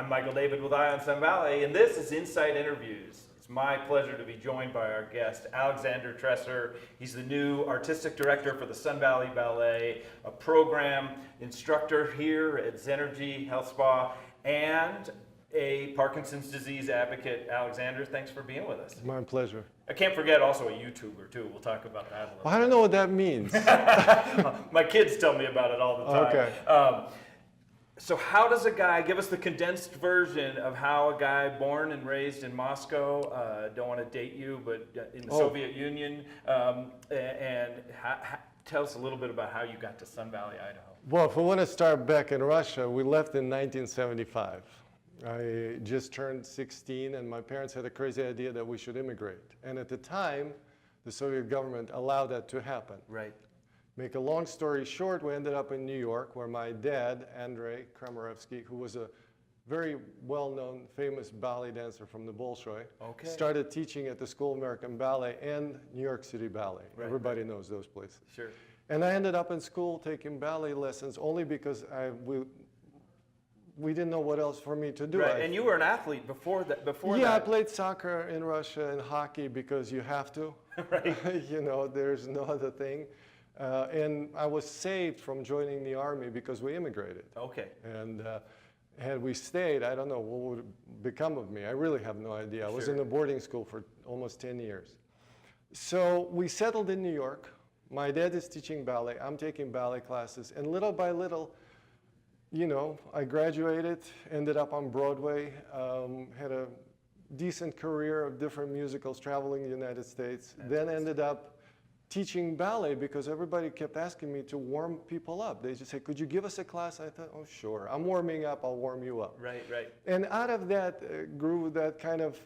I'm Michael David with Eye on Sun Ballet, and this is Inside Interviews. It's my pleasure to be joined by our guest, Alexander Tressor. He's the new artistic director for the Sun Valley Ballet, a program instructor here at Zenergy Health Spa, and a Parkinson's disease advocate. Alexander, thanks for being with us. My pleasure. I can't forget also a YouTuber too. We'll talk about that a little Well, I don't know what that means. My kids tell me about it all the time. Okay. So how does a guy, give us the condensed version of how a guy born and raised in Moscow, don't want to date you, but in the Soviet Union, and tell us a little bit about how you got to Sun Valley, Idaho. Well, if we want to start back in Russia, we left in 1975. I just turned 16, and my parents had a crazy idea that we should immigrate. And at the time, the Soviet government allowed that to happen. Right. Make a long story short, we ended up in New York, where my dad, Andrei Kramarevsky, who was a very well-known, famous ballet dancer from the Bolshoi, started teaching at the School of American Ballet and New York City Ballet. Right. Everybody knows those places. Sure. And I ended up in school taking ballet lessons only because we didn't know what else for me to do. Right. And you were an athlete before that. Yeah, I played soccer in Russia and hockey because you have to. Right. You know, there's no other thing. And I was saved from joining the army because we immigrated. Okay. And had we stayed, I don't know what would become of me. I really have no idea. I was in a boarding school for almost 10 years. So we settled in New York. My dad is teaching ballet. I'm taking ballet classes. And little by little, you know, I graduated, ended up on Broadway, had a decent career of different musicals, traveling the United States, then ended up teaching ballet because everybody kept asking me to warm people up. They just say, could you give us a class? I thought, oh, sure. I'm warming up, I'll warm you up. Right, right. And out of that grew that kind of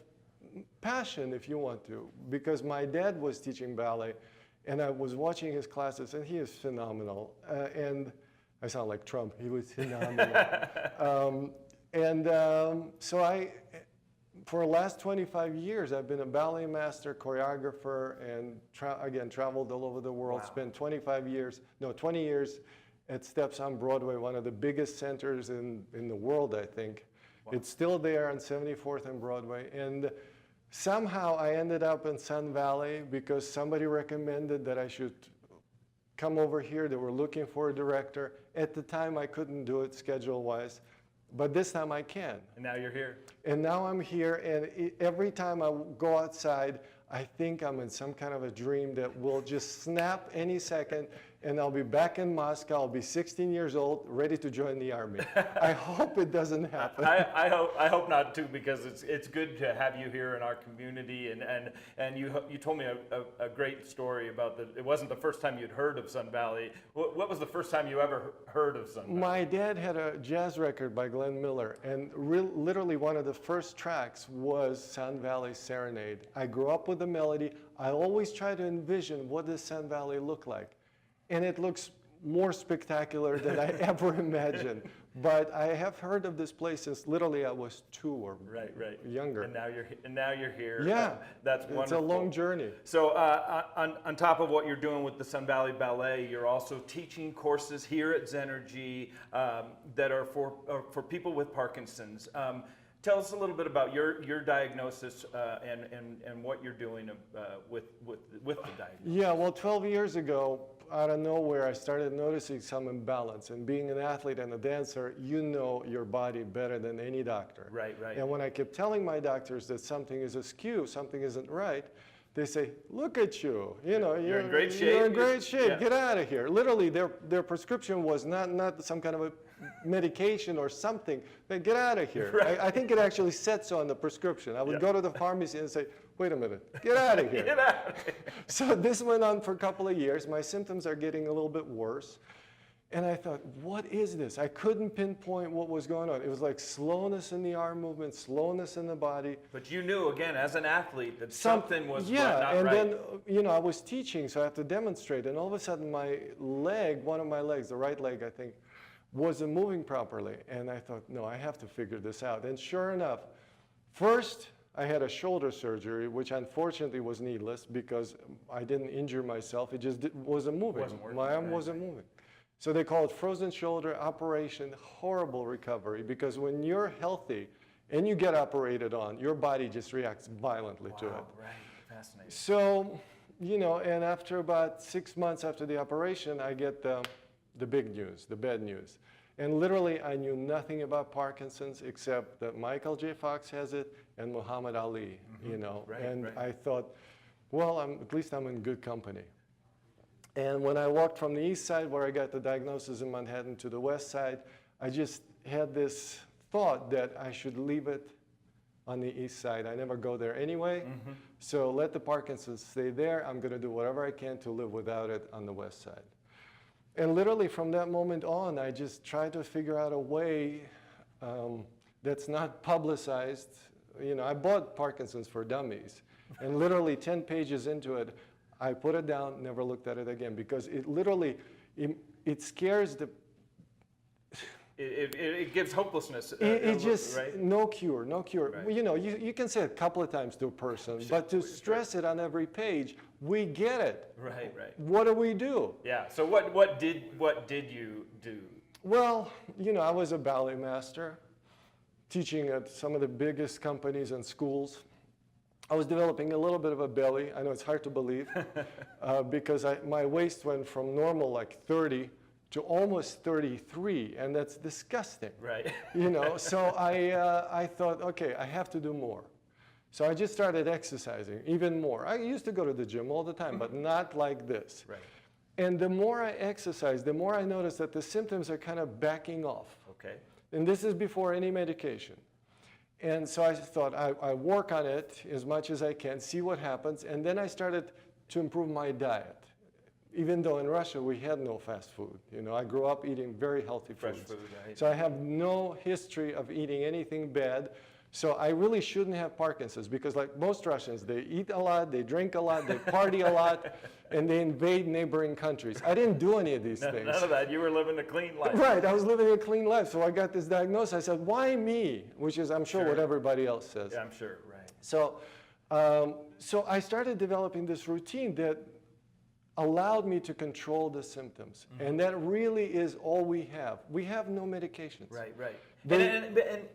passion, if you want to, because my dad was teaching ballet, and I was watching his classes, and he is phenomenal. And I sound like Trump. He was phenomenal. So for the last 25 years, I've been a ballet master, choreographer, and again, traveled all over the world. Spent 20 years at Steps on Broadway, one of the biggest centers in the world, I think. Wow. It's still there on 74th and Broadway. And somehow I ended up in Sun Valley because somebody recommended that I should come over here. They were looking for a director. At the time, I couldn't do it schedule-wise. But this time I can. And now you're here. And now I'm here, and every time I go outside, I think I'm in some kind of a dream that will just snap any second, and I'll be back in Moscow. I'll be 16 years old, ready to join the army. I hope it doesn't happen. I hope not too, because it's good to have you here in our community, and you told me a great story about it wasn't the first time you'd heard of Sun Valley. What was the first time you ever heard of Sun Valley? My dad had a jazz record by Glenn Miller, and literally one of the first tracks was Sun Valley Serenade. I grew up with the melody. I always try to envision what does Sun Valley look like. And it looks more spectacular than I ever imagined. But I have heard of this place since literally I was 2 or younger. And now you're here. Yeah, that's wonderful. It's a long journey. So on top of what you're doing with the Sun Valley Ballet, you're also teaching courses here at Zenergy that are for people with Parkinson's. Tell us a little bit about your diagnosis and what you're doing with the diagnosis. Yeah, well, 12 years ago, out of nowhere, I started noticing some imbalance. And being an athlete and a dancer, you know your body better than any doctor. Right, right. And when I kept telling my doctors that something is askew, something isn't right, they say, look at you. You know, you're in great shape. You're in great shape. Yeah. Get out of here. Literally, their prescription was not some kind of a medication or something. They get out of here. Right. I think it actually said so on the prescription. I would go to the pharmacy and say, wait a minute, get out of here. Get out of here. So this went on for a couple of years. My symptoms are getting a little bit worse. And I thought, what is this? I couldn't pinpoint what was going on. It was like slowness in the arm movement, slowness in the body. But you knew, again, as an athlete, that something was not right. And then, you know, I was teaching, so I have to demonstrate. And all of a sudden, my leg, one of my legs, the right leg, I think, wasn't moving properly. And I thought, no, I have to figure this out. And sure enough, first, I had a shoulder surgery, which unfortunately was needless because I didn't injure myself. It just wasn't moving. My arm wasn't moving. So they call it frozen shoulder operation, horrible recovery, because when you're healthy and you get operated on, your body just reacts violently to it. Right, fascinating. So, you know, and after about 6 months after the operation, I get the big news, the bad news. And literally, I knew nothing about Parkinson's except that Michael J. Fox has it and Muhammad Ali, you know. I thought, well, at least I'm in good company. And when I walked from the east side, where I got the diagnosis in Manhattan, to the west side, I just had this thought that I should leave it on the east side. I never go there anyway, so let the Parkinson's stay there. I'm going to do whatever I can to live without it on the west side. And literally from that moment on, I just tried to figure out a way that's not publicized. You know, I bought Parkinson's for Dummies, and literally 10 pages into it, I put it down, never looked at it again, because it literally, it scares the... It gives hopelessness. It just, right? no cure, no cure. Right. Well, you know, you can say it a couple of times to a person, but to stress it on every page, we get it. Right, right. What do we do? Yeah, so what did you do? Well, you know, I was a ballet master, teaching at some of the biggest companies and schools. I was developing a little bit of a belly. I know it's hard to believe, because my waist went from normal, like 30, to almost 33, and that's disgusting. Right. You know, so I thought, okay, I have to do more. So I just started exercising even more. I used to go to the gym all the time, but not like this. Right. And the more I exercised, the more I noticed that the symptoms are kind of backing off. Okay. And this is before any medication. And so I thought, I work on it as much as I can, see what happens, and then I started to improve my diet. Even though in Russia we had no fast food. You know, I grew up eating very healthy Fresh foods. food, right. So I have no history of eating anything bad. So I really shouldn't have Parkinson's, because like most Russians, they eat a lot, they drink a lot, they party a lot, and they invade neighboring countries. I didn't do any of these things. None of that. You were living a clean life. Right, I was living a clean life. So I got this diagnosis. I said, why me? Which is, I'm sure, what everybody else says. Yeah, I'm sure, right. So, so I started developing this routine that allowed me to control the symptoms. And that really is all we have. We have no medications. Right, right. They-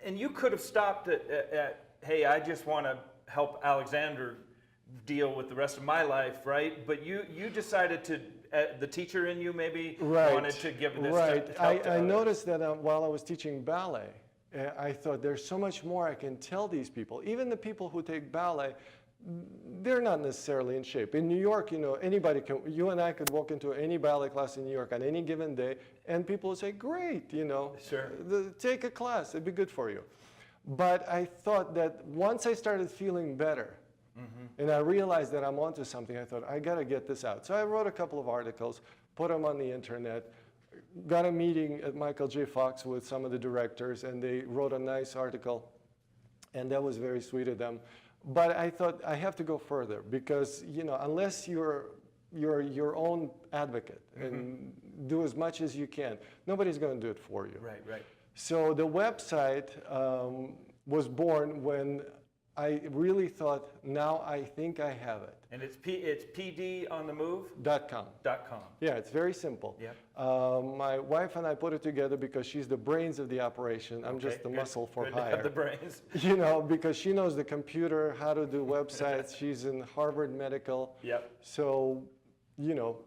And you could have stopped at, hey, I just want to help Alexander deal with the rest of my life, right? But you decided to, the teacher in you maybe wanted to give this Right. to help to I others. noticed that while I was teaching ballet, I thought there's so much more I can tell these people. Even the people who take ballet, they're not necessarily in shape. In New York, you know, anybody can, you and I could walk into any ballet class in New York on any given day, and people would say, great, you know, Sure. Take a class, it'd be good for you. But I thought that once I started feeling better, and I realized that I'm onto something, I thought, I gotta get this out. So I wrote a couple of articles, put them on the internet, got a meeting at Michael J. Fox with some of the directors, and they wrote a nice article, and that was very sweet of them. But I thought I have to go further, because, you know, unless you're your own advocate and do as much as you can, nobody's going to do it for you. Right, right. So the website was born when I really thought, now I think I have it. And it's pdonthemove.com. .com. Yeah, it's very simple. Yep. My wife and I put it together because she's the brains of the operation. I'm just the muscle for Good to hire. have the brains. You know, because she knows the computer, how to do websites. She's in Harvard Medical. Yep. So, you know,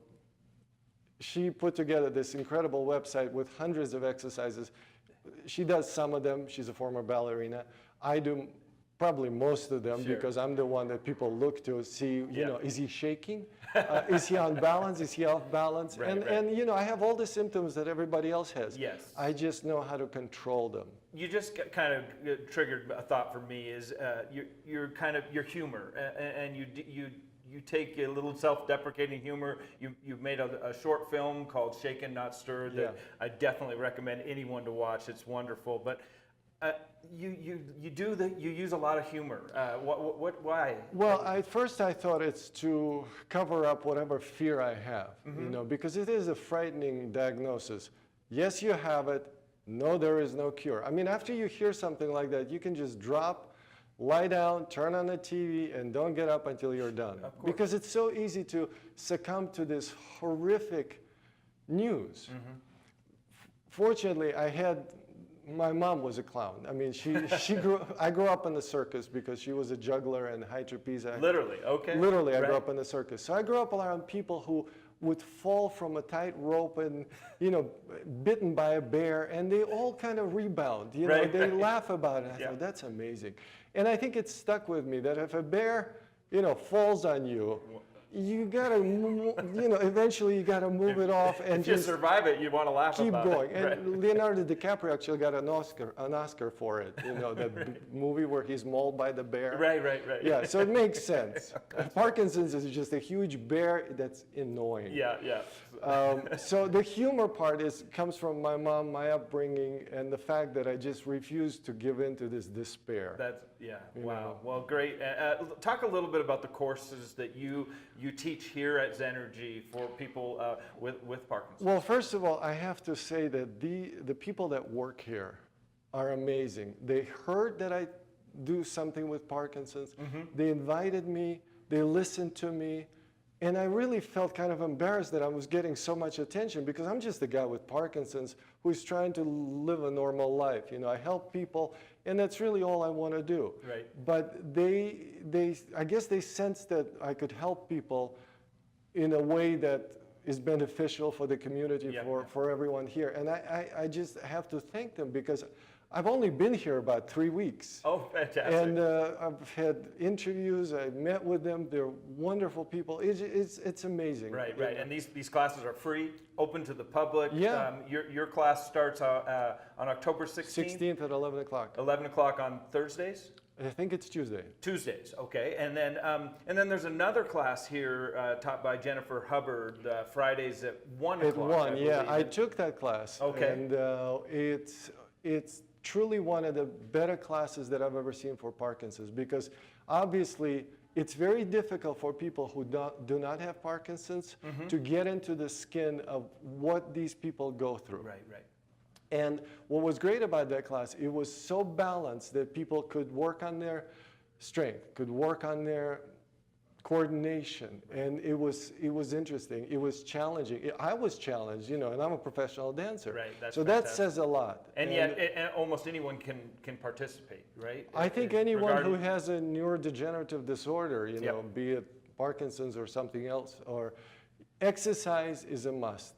she put together this incredible website with hundreds of exercises. She does some of them. She's a former ballerina. I do probably most of them, Sure. because I'm the one that people look to see, you Yeah. know, is he shaking? Is he on balance? Is he off balance? Right, and, right. and, you know, I have all the symptoms that everybody else has. Yes. I just know how to control them. You just kind of triggered a thought for me is your kind of your humor, and you take a little self-deprecating humor. You've made a short film called Shaken Not Stirred that I definitely recommend anyone to watch. It's wonderful, but you use a lot of humor. Why? Well, at first I thought it's to cover up whatever fear I have, you know, because it is a frightening diagnosis. Yes, you have it. No, there is no cure. I mean, after you hear something like that, you can just drop, lie down, turn on the TV, and don't get up until you're done. Because it's so easy to succumb to this horrific news. Fortunately, my mom was a clown. I mean, I grew up in the circus because she was a juggler and high trapeze actor. Literally, okay. Literally, I grew up in the circus. So I grew up around people who would fall from a tight rope and, bitten by a bear, and they all kind of rebound. They laugh about it. I thought, that's amazing. And I think it stuck with me that if a bear, falls on you, you gotta, eventually you gotta move it off and if you just survive it, you want to laugh keep about going. it. And Leonardo DiCaprio actually got an Oscar for it. That movie where he's mauled by the bear. Right. Yeah, so it makes sense. Parkinson's is just a huge bear that's annoying. Yeah. So the humor part comes from my mom, my upbringing, and the fact that I just refused to give in to this despair. Wow. Well, great. Talk a little bit about the courses that you teach here at Zenergy for people with Parkinson's. Well, first of all, I have to say that the people that work here are amazing. They heard that I do something with Parkinson's. They invited me. They listened to me. And I really felt kind of embarrassed that I was getting so much attention because I'm just a guy with Parkinson's who's trying to live a normal life. I help people, and that's really all I want to do. Right. But I guess they sensed that I could help people in a way that is beneficial for the community, for everyone here. And I just have to thank them because I've only been here about 3 weeks. Oh, fantastic. And I've had interviews, I met with them, they're wonderful people. It's amazing. Right. And these classes are free, open to the public. Yeah. Your class starts on October 16th? 16th at 11 o'clock. 11 o'clock on Thursdays? I think it's Tuesday. Tuesdays, okay. And then there's another class here taught by Jennifer Hubbard, Fridays at 1 o'clock. At 1, yeah. I took that class. Okay. And it's truly one of the better classes that I've ever seen for Parkinson's because obviously it's very difficult for people who do not have Parkinson's to get into the skin of what these people go through. Right. And what was great about that class, it was so balanced that people could work on their strength, could work on their coordination, and it was interesting. It was challenging. I was challenged, and I'm a professional dancer. Right. That's so fantastic. that says a lot. And yet, almost anyone can participate, right? I think anyone who has a neurodegenerative disorder, be it Parkinson's or something else, or exercise is a must.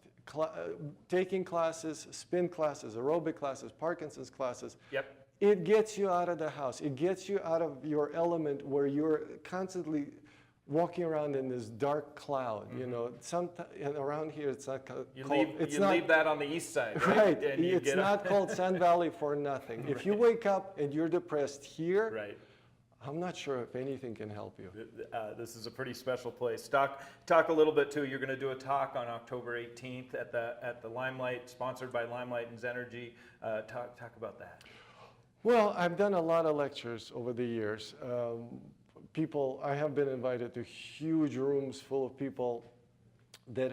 Taking classes, spin classes, aerobic classes, Parkinson's classes. Yep. It gets you out of the house. It gets you out of your element where you're constantly walking around in this dark cloud. Sometimes around here it's not called. You leave that on the east side, right? Right. It's not called Sun Valley for nothing. Right. If you wake up and you're depressed here, right. I'm not sure if anything can help you. This is a pretty special place. Talk a little bit too. You're going to do a talk on October 18th at the Limelight, sponsored by Limelight and Zenergy. Talk about that. Well, I've done a lot of lectures over the years. I have been invited to huge rooms full of people that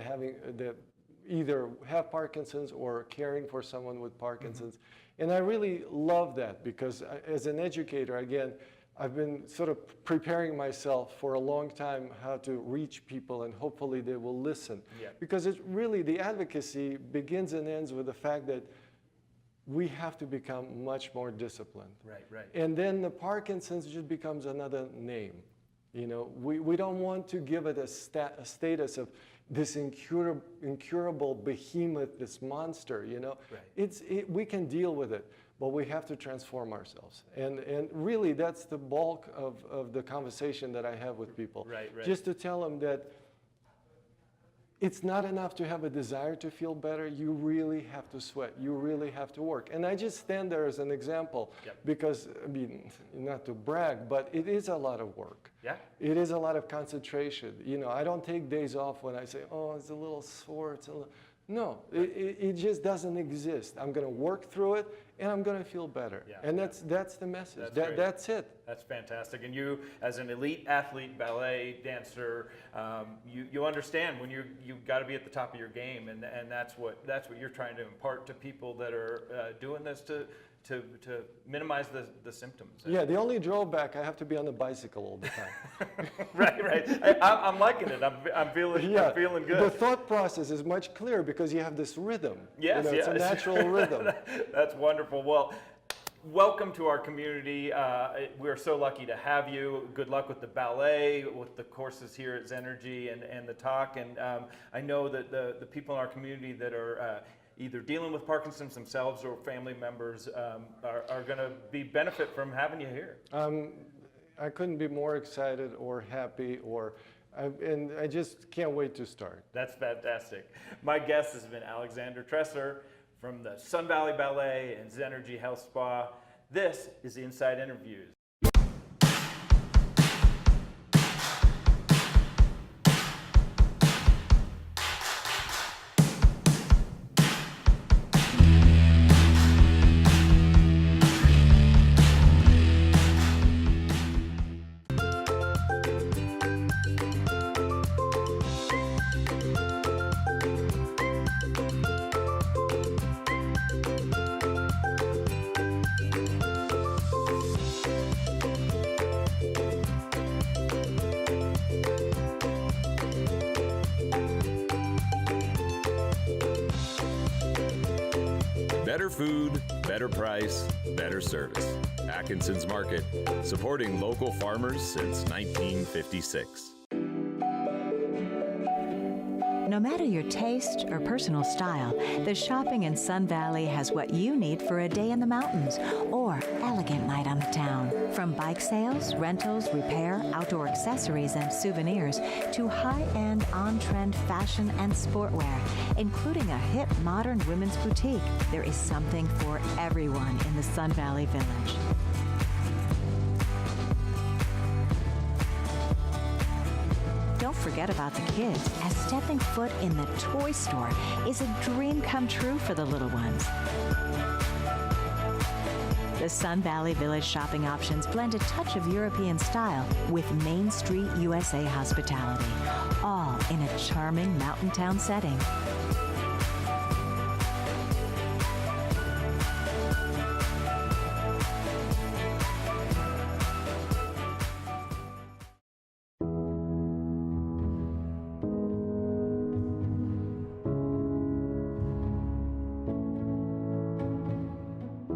either have Parkinson's or caring for someone with Parkinson's. And I really love that because as an educator, again, I've been sort of preparing myself for a long time how to reach people and hopefully they will listen. Yeah. Because it's really, the advocacy begins and ends with the fact that we have to become much more disciplined. Right. And then the Parkinson's just becomes another name. We don't want to give it a status of this incurable behemoth, this monster, Right. We can deal with it, but we have to transform ourselves. And really that's the bulk of the conversation that I have with people. Right. Just to tell them that it's not enough to have a desire to feel better. You really have to sweat. You really have to work. And I just stand there as an example because, not to brag, but it is a lot of work. Yeah. It is a lot of concentration. I don't take days off when I say, oh, it's a little sore. No, it just doesn't exist. I'm going to work through it, and I'm going to feel better. Yeah. And that's the message. That's it. That's fantastic. And you, as an elite athlete, ballet dancer, you understand when you've got to be at the top of your game, and that's what you're trying to impart to people that are doing this to minimize the symptoms. Yeah, the only drawback, I have to be on the bicycle all the time. Right. I'm liking it. I'm feeling good. The thought process is much clearer because you have this rhythm. Yes, It's a natural rhythm. That's wonderful. Well, welcome to our community. We're so lucky to have you. Good luck with the ballet, with the courses here at Zenergy and the talk. And I know that the people in our community that are either dealing with Parkinson's themselves or family members are going to benefit from having you here. I couldn't be more excited or happy, and I just can't wait to start. That's fantastic. My guest has been Alexander Tressor from the Sun Valley Ballet and Zenergy Health Spa. This is Inside Interviews. Better food, better price, better service. Atkinson's Market, supporting local farmers since 1956. No matter your taste or personal style, the shopping in Sun Valley has what you need for a day in the mountains or elegant night on the town. From bike sales, rentals, repair, outdoor accessories, and souvenirs to high-end, on-trend fashion and sportwear, including a hip modern women's boutique, there is something for everyone in the Sun Valley Village. Don't forget about the kids, as stepping foot in the toy store is a dream come true for the little ones. The Sun Valley Village shopping options blend a touch of European style with Main Street USA hospitality, all in a charming mountain town setting.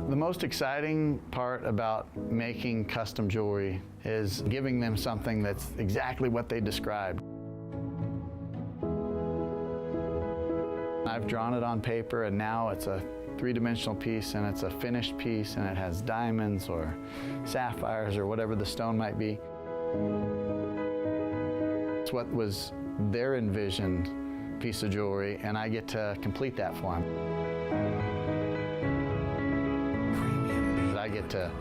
The most exciting part about making custom jewelry is giving them something that's exactly what they described. I've drawn it on paper and now it's a three-dimensional piece and it's a finished piece and it has diamonds or sapphires or whatever the stone might be. It's what was their envisioned piece of jewelry and I get to complete that for them. I get to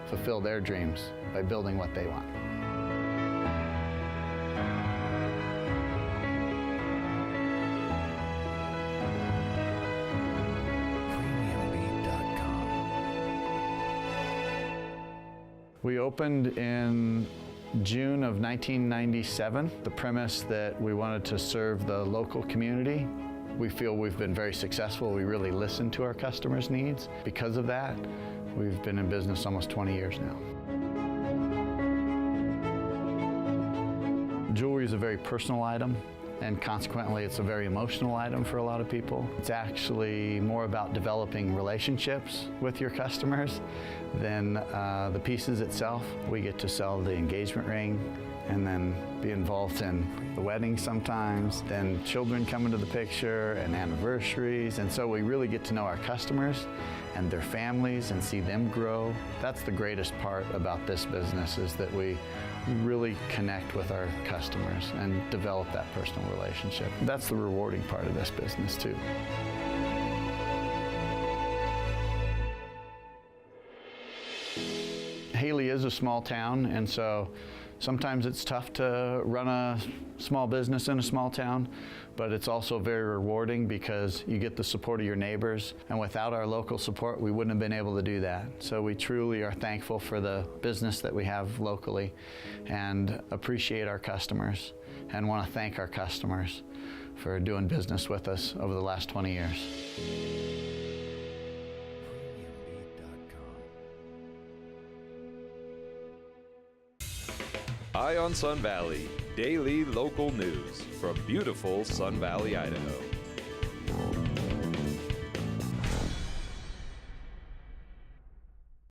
fulfill their dreams by building what they want. We opened in June of 1997. The premise that we wanted to serve the local community. We feel we've been very successful. We really listen to our customers' needs. Because of that, we've been in business almost 20 years now. Jewelry is a very personal item, and consequently it's a very emotional item for a lot of people. It's actually more about developing relationships with your customers than the pieces itself. We get to sell the engagement ring and then be involved in the wedding sometimes, then children come into the picture and anniversaries, and so we really get to know our customers and their families and see them grow. That's the greatest part about this business, is that we really connect with our customers and develop that personal relationship. That's the rewarding part of this business too. Haley is a small town, and so sometimes it's tough to run a small business in a small town, but it's also very rewarding because you get the support of your neighbors, and without our local support we wouldn't have been able to do that. So we truly are thankful for the business that we have locally and appreciate our customers and want to thank our customers for doing business with us over the last 20 years. Eye on Sun Valley, daily local news from beautiful Sun Valley, Idaho.